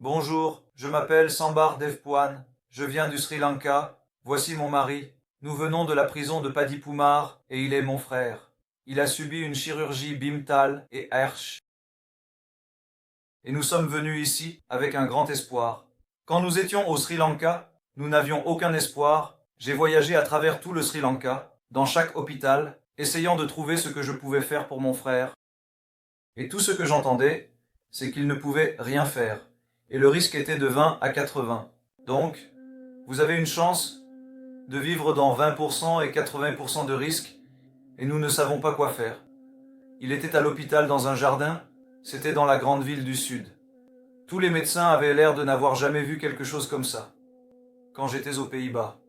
Bonjour, je m'appelle Sambar Devpuan, je viens du Sri Lanka, voici mon mari. Nous venons de la prison de Padipumar et il est mon frère. Il a subi une chirurgie Bimtal et Hersh. Et nous sommes venus ici avec un grand espoir. Quand nous étions au Sri Lanka, nous n'avions aucun espoir. J'ai voyagé à travers tout le Sri Lanka, dans chaque hôpital, essayant de trouver ce que je pouvais faire pour mon frère. Et tout ce que j'entendais, c'est qu'il ne pouvait rien faire. Et le risque était de 20 à 80. Donc, vous avez une chance de vivre dans 20% et 80% de risque, et nous ne savons pas quoi faire. Il était à l'hôpital dans un jardin, c'était dans la grande ville du sud. Tous les médecins avaient l'air de n'avoir jamais vu quelque chose comme ça. Quand j'étais aux Pays-Bas,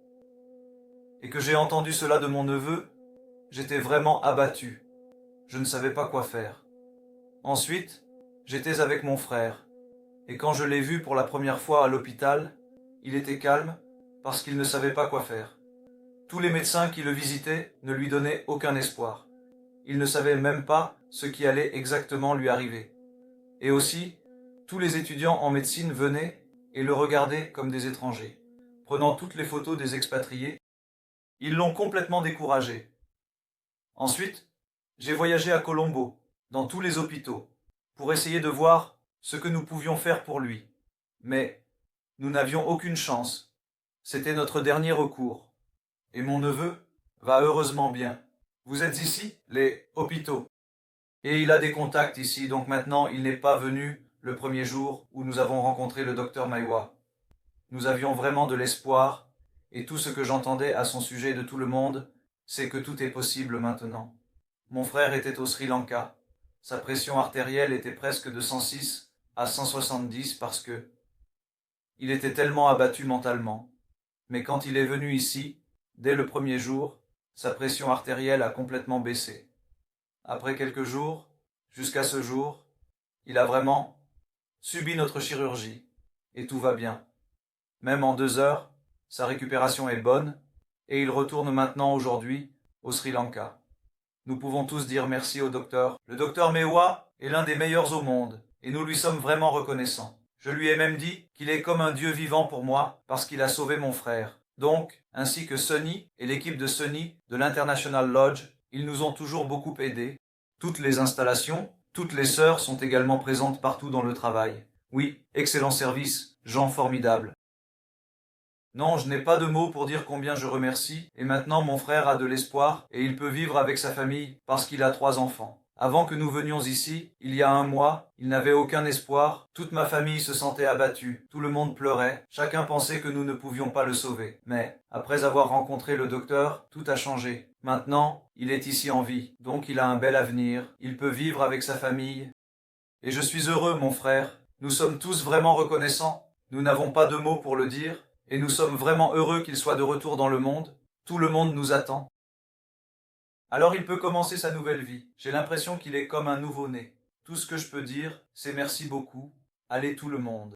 et que j'ai entendu cela de mon neveu, j'étais vraiment abattu. Je ne savais pas quoi faire. Ensuite, j'étais avec mon frère, et quand je l'ai vu pour la première fois à l'hôpital, il était calme parce qu'il ne savait pas quoi faire. Tous les médecins qui le visitaient ne lui donnaient aucun espoir. Il ne savait même pas ce qui allait exactement lui arriver. Et aussi, tous les étudiants en médecine venaient et le regardaient comme des étrangers. Prenant toutes les photos des expatriés, ils l'ont complètement découragé. Ensuite, j'ai voyagé à Colombo, dans tous les hôpitaux, pour essayer de voir ce que nous pouvions faire pour lui. Mais nous n'avions aucune chance. C'était notre dernier recours. Et mon neveu va heureusement bien. Vous êtes ici, les hôpitaux. Et il a des contacts ici, donc maintenant il n'est pas venu le premier jour où nous avons rencontré le docteur Maiwa. Nous avions vraiment de l'espoir, et tout ce que j'entendais à son sujet de tout le monde, c'est que tout est possible maintenant. Mon frère était au Sri Lanka. Sa pression artérielle était presque de 106 à 170 parce que il était tellement abattu mentalement. Mais quand il est venu ici, dès le premier jour, sa pression artérielle a complètement baissé. Après quelques jours, jusqu'à ce jour, il a vraiment subi notre chirurgie, et tout va bien. Même en 2 heures, sa récupération est bonne, et il retourne maintenant aujourd'hui au Sri Lanka. Nous pouvons tous dire merci au docteur. Le docteur Maiwa est l'un des meilleurs au monde, et nous lui sommes vraiment reconnaissants. Je lui ai même dit qu'il est comme un dieu vivant pour moi, parce qu'il a sauvé mon frère. Donc, ainsi que Sonny et l'équipe de Sonny de l'International Lodge, ils nous ont toujours beaucoup aidés. Toutes les installations, toutes les sœurs sont également présentes partout dans le travail. Oui, excellent service, gens formidables. Non, je n'ai pas de mots pour dire combien je remercie, et maintenant mon frère a de l'espoir, et il peut vivre avec sa famille, parce qu'il a 3 enfants. Avant que nous venions ici, il y a 1 mois, il n'avait aucun espoir, toute ma famille se sentait abattue, tout le monde pleurait, chacun pensait que nous ne pouvions pas le sauver. Mais, après avoir rencontré le docteur, tout a changé. Maintenant, il est ici en vie, donc il a un bel avenir, il peut vivre avec sa famille. Et je suis heureux, mon frère, nous sommes tous vraiment reconnaissants, nous n'avons pas de mots pour le dire, et nous sommes vraiment heureux qu'il soit de retour dans le monde. Tout le monde nous attend. Alors il peut commencer sa nouvelle vie. J'ai l'impression qu'il est comme un nouveau-né. Tout ce que je peux dire, c'est merci beaucoup. Allez tout le monde.